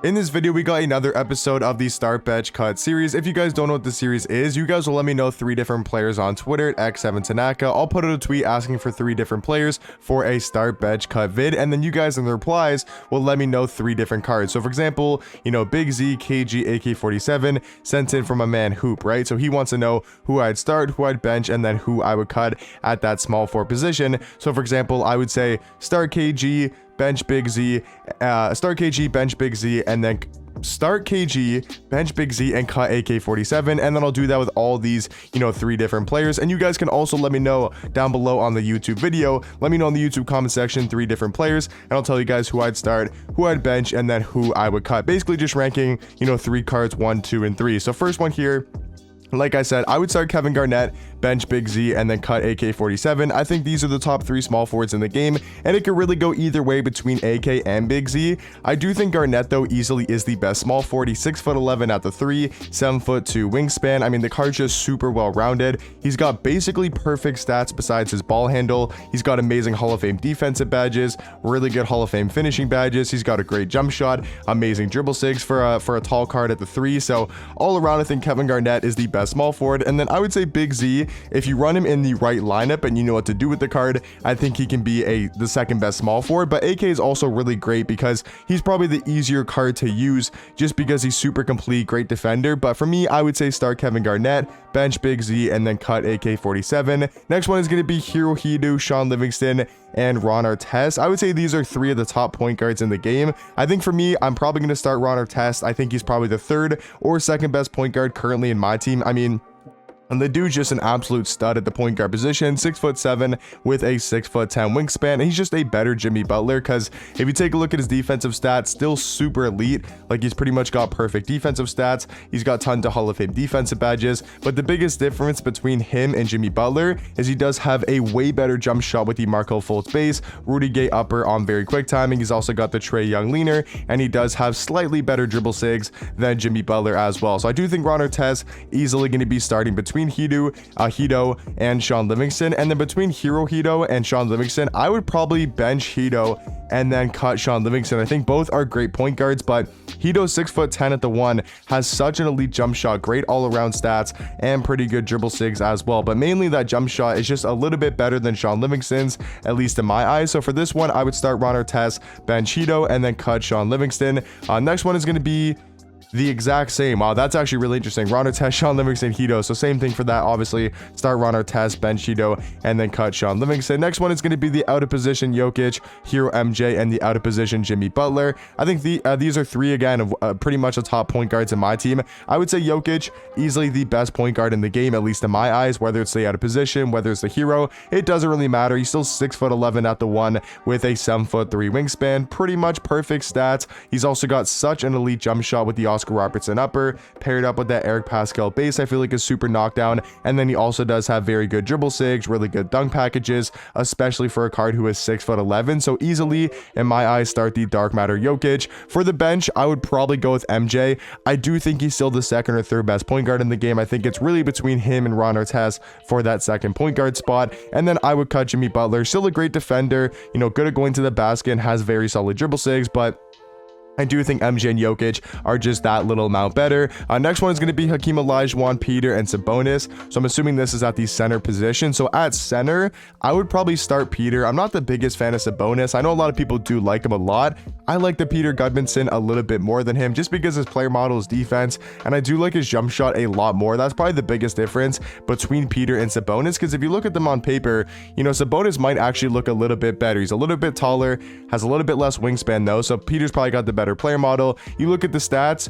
In this video, we got another episode of the Start Bench Cut series. If you guys don't know what the series is, you guys will let me know 3 different players on Twitter at X7Tanaka. I'll put out a tweet asking for 3 different players for a Start Bench Cut vid, and then you guys in the replies will let me know 3 different cards. So for example, Big Z, KG, AK-47 sent in from a man Hoop, right? So he wants to know who I'd start, who I'd bench, and then who I would cut at that small forward position. So for example, I would say start KG, bench Big Z, start KG, bench Big Z, and then start KG, bench Big Z, and cut AK-47, and then I'll do that with all these 3 different players. And you guys can also let me know down below on the YouTube video, let me know in the YouTube comment section 3 different players, and I'll tell you guys who I'd start, who I'd bench, and then who I would cut. Basically just ranking 3 cards, 1, 2, and 3. So first one here, like I said, I would start Kevin Garnett, bench Big Z, and then cut AK-47. I think these are the top 3 small forwards in the game, and it could really go either way between AK and Big Z. I do think Garnett, though, easily is the best small forward. He's 6'11" at the 3, 7'2" wingspan. I mean, the card's just super well-rounded. He's got basically perfect stats besides his ball handle. He's got amazing Hall of Fame defensive badges, really good Hall of Fame finishing badges. He's got a great jump shot, amazing dribble sigs for a tall card at the 3. So all around, I think Kevin Garnett is the best small forward. And then I would say Big Z, if you run him in the right lineup and you know what to do with the card, I think he can be the second best small forward. But AK is also really great because he's probably the easier card to use just because he's super complete, great defender. But for me, I would say start Kevin Garnett, bench Big Z, and then cut AK-47. Next one is going to be Hero Hidu, Sean Livingston, and Ron Artest. I would say these are 3 of the top point guards in the game. I think for me, I'm probably going to start Ron Artest. I think he's probably the 3rd or 2nd best point guard currently in my team. I mean, and the dude's just an absolute stud at the point guard position, 6'7" with a 6'10" wingspan. And he's just a better Jimmy Butler because if you take a look at his defensive stats, still super elite. Like, he's pretty much got perfect defensive stats. He's got tons of Hall of Fame defensive badges. But the biggest difference between him and Jimmy Butler is he does have a way better jump shot with the Marco Fultz base, Rudy Gay upper on very quick timing. He's also got the Trae Young leaner, and he does have slightly better dribble sigs than Jimmy Butler as well. So I do think Ron Artest easily going to be starting between Hido and Sean Livingston. And then between Hero Hido and Sean Livingston, I would probably bench Hido and then cut Sean Livingston. I think both are great point guards, but Hido, 6'10" at the 1, has such an elite jump shot, great all-around stats, and pretty good dribble sigs as well. But mainly that jump shot is just a little bit better than Sean Livingston's, at least in my eyes. So for this one, I would start Ron Artest, bench Hido, and then cut Sean Livingston. Next one is going to be the exact same. Wow, that's actually really interesting. Ron Artest, Sean Livingston, Hido. So same thing for that. Obviously, start Ron Artest, bench Hido, and then cut Sean Livingston. Next one is going to be the out of position Jokic, Hero MJ, and the out of position Jimmy Butler. I think these are 3 again of pretty much the top point guards in my team. I would say Jokic, easily the best point guard in the game, at least in my eyes. Whether it's the out of position, whether it's the hero, it doesn't really matter. He's still 6'11" at the 1 with a 7'3" wingspan. Pretty much perfect stats. He's also got such an elite jump shot with the Oscar Robertson upper, paired up with that Eric Pascal base. I feel like is super knockdown. And then he also does have very good dribble sigs, really good dunk packages, especially for a card who is 6'11". So easily, in my eyes, start the dark matter Jokic. For the bench, I would probably go with MJ. I do think he's still the 2nd or 3rd best point guard in the game. I think it's really between him and Ron Artest for that 2nd point guard spot. And then I would cut Jimmy Butler. Still a great defender, good at going to the basket and has very solid dribble sigs, but I do think MJ and Jokic are just that little amount better. Next one is going to be Hakeem Olajuwon, Peter, and Sabonis. So I'm assuming this is at the center position. So at center, I would probably start Peter. I'm not the biggest fan of Sabonis. I know a lot of people do like him a lot. I like the Peter Gudmundsson a little bit more than him just because his player model is defense, and I do like his jump shot a lot more. That's probably the biggest difference between Peter and Sabonis, because if you look at them on paper, Sabonis might actually look a little bit better. He's a little bit taller, has a little bit less wingspan though, so Peter's probably got the better player model. You look at the stats,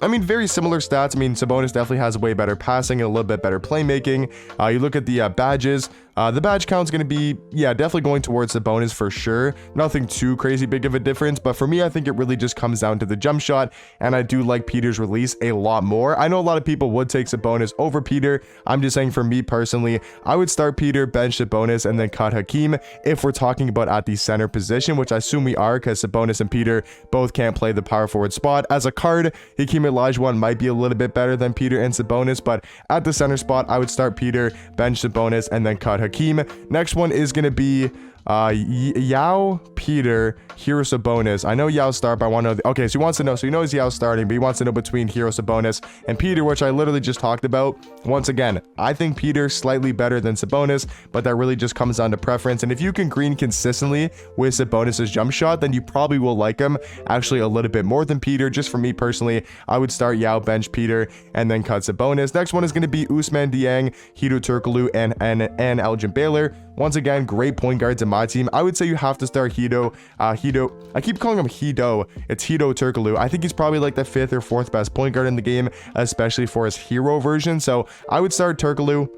I mean, very similar stats. I mean, Sabonis definitely has way better passing and a little bit better playmaking. You look at the badges. The badge count's going to be, definitely going towards Sabonis for sure. Nothing too crazy big of a difference, but for me, I think it really just comes down to the jump shot, and I do like Peter's release a lot more. I know a lot of people would take Sabonis over Peter. I'm just saying for me personally, I would start Peter, bench Sabonis, and then cut Hakeem if we're talking about at the center position, which I assume we are because Sabonis and Peter both can't play the power forward spot. As a card, Hakeem Olajuwon might be a little bit better than Peter and Sabonis, but at the center spot, I would start Peter, bench Sabonis, and then cut Hakeem. Next one is going to be Yao, Peter, Hero Sabonis. I know Yao start, but I want to know. Okay, so he wants to know. So he knows Yao starting, but he wants to know between Hero Sabonis and Peter, which I literally just talked about. Once again, I think Peter slightly better than Sabonis, but that really just comes down to preference. And if you can green consistently with Sabonis's jump shot, then you probably will like him actually a little bit more than Peter. Just for me personally, I would start Yao, bench Peter, and then cut Sabonis. Next one is going to be Ousmane Dieng, Hedo Turkoglu, and Elgin Baylor. Once again, great point guards in my team. I would say you have to start Hedo. I keep calling him Hedo. It's Hedo Turkoglu. I think he's probably like the 5th or 4th best point guard in the game, especially for his hero version. So I would start Turkoglu.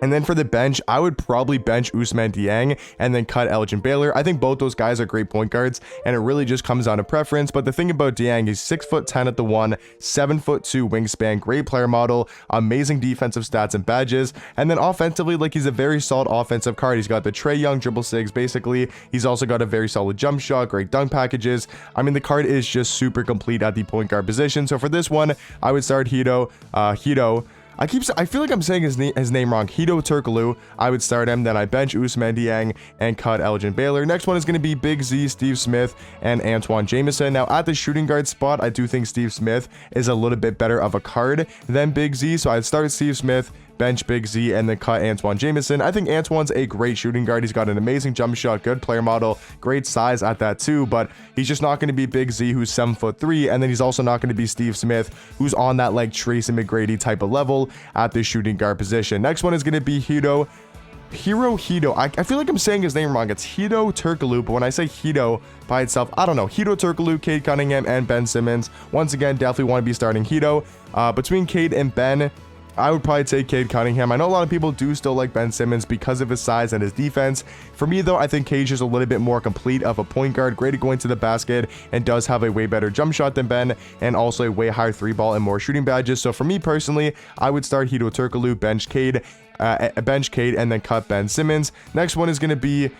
And then for the bench, I would probably bench Ousmane Dieng and then cut Elgin Baylor. I think both those guys are great point guards, and it really just comes down to preference. But the thing about Dieng, he's 6'10" at the 1, 7'2" wingspan, great player model, amazing defensive stats and badges. And then offensively, like, he's a very solid offensive card. He's got the Trae Young dribble sigs, basically. He's also got a very solid jump shot, great dunk packages. I mean, the card is just super complete at the point guard position. So for this one, I would start Hedo. I feel like I'm saying his name wrong. Hedo Turkoglu. I would start him. Then I bench Ousmane Dieng and cut Elgin Baylor. Next one is going to be Big Z, Steve Smith, and Antoine Jamison. Now, at the shooting guard spot, I do think Steve Smith is a little bit better of a card than Big Z. So I'd start Steve Smith, bench Big Z, and then cut Antoine Jamison. I think Antoine's a great shooting guard. He's got an amazing jump shot, good player model, great size at that too, but he's just not going to be Big Z, who's 7'3", and then he's also not going to be Steve Smith, who's on that like Tracy McGrady type of level at the shooting guard position. Next one is going to be Hedo. I feel like I'm saying his name wrong. It's Hedo Turkoglu, but when I say Hedo by itself, I don't know. Hedo Turkoglu, Cade Cunningham, and Ben Simmons. Once again, definitely want to be starting Hedo. Between Cade and Ben, I would probably take Cade Cunningham. I know a lot of people do still like Ben Simmons because of his size and his defense. For me, though, I think Cade is a little bit more complete of a point guard, great at going to the basket, and does have a way better jump shot than Ben, and also a way higher 3-ball and more shooting badges. So for me personally, I would start Hedo Turkoglu, bench Cade, and then cut Ben Simmons. Next one is going to be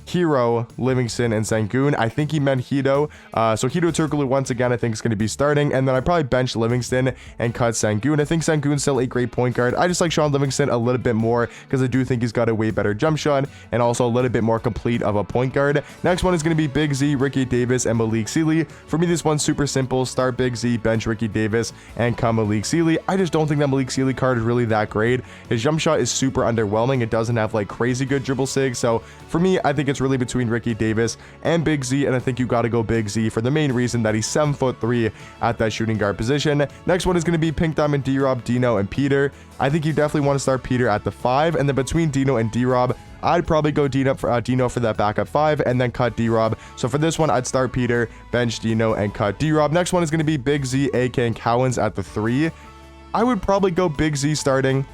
Hero, Livingston, and Sengun. I think he meant Hedo. So Hedo Turkoglu, once again, I think is going to be starting. And then I probably bench Livingston and cut Sengun. I think Sengun's still a great point guard. I just like Sean Livingston a little bit more because I do think he's got a way better jump shot and also a little bit more complete of a point guard. Next one is going to be Big Z, Ricky Davis, and Malik Sealy. For me, this one's super simple. Start Big Z, bench Ricky Davis, and cut Malik Sealy. I just don't think that Malik Sealy card is really that great. His jump shot is super underwhelming. It doesn't have like crazy good dribble sig. So for me, I think it's really between Ricky Davis and Big Z, and I think you got to go Big Z for the main reason that he's 7'3" at that shooting guard position. Next one is going to be Pink Diamond, D-Rob, Dino, and Peter. I think you definitely want to start Peter at the 5, and then between Dino and D-Rob, I'd probably go Dino for that backup 5 and then cut D-Rob. So for this one, I'd start Peter, bench Dino, and cut D-Rob. Next one is going to be Big Z, AK, and Cowens at the 3. I would probably go Big Z starting,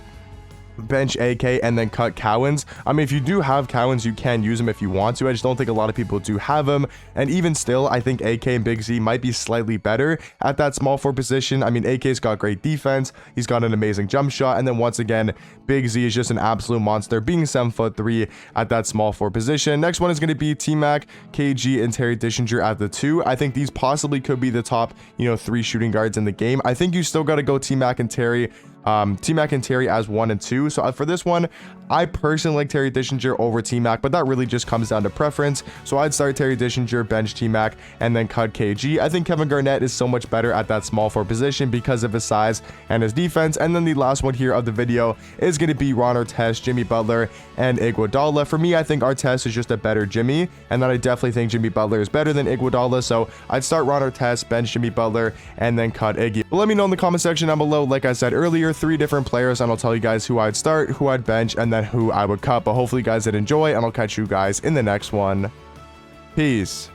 bench AK, and then cut Cowens. I mean, if you do have Cowens, you can use him if you want to. I just don't think a lot of people do have him. And even still, I think AK and Big Z might be slightly better at that small 4 position. I mean, AK's got great defense. He's got an amazing jump shot. And then once again, Big Z is just an absolute monster, being 7'3" at that small 4 position. Next one is going to be T-Mac, KG, and Terry Dishinger at the 2. I think these possibly could be the top, 3 shooting guards in the game. I think you still got to go T-Mac and Terry. T-Mac and Terry as 1 and 2. So for this one, I personally like Terry Dishinger over T-Mac, but that really just comes down to preference. So I'd start Terry Dishinger, bench T-Mac, and then cut KG. I think Kevin Garnett is so much better at that small 4 position because of his size and his defense. And then the last one here of the video is going to be Ron Artest, Jimmy Butler, and Iguodala. For me, I think Artest is just a better Jimmy, and then I definitely think Jimmy Butler is better than Iguodala. So I'd start Ron Artest, bench Jimmy Butler, and then cut Iggy. But let me know in the comment section down below, like I said earlier, 3 different players, and I'll tell you guys who I'd start, who I'd bench, and then who I would cut. But hopefully you guys did enjoy, and I'll catch you guys in the next one. Peace.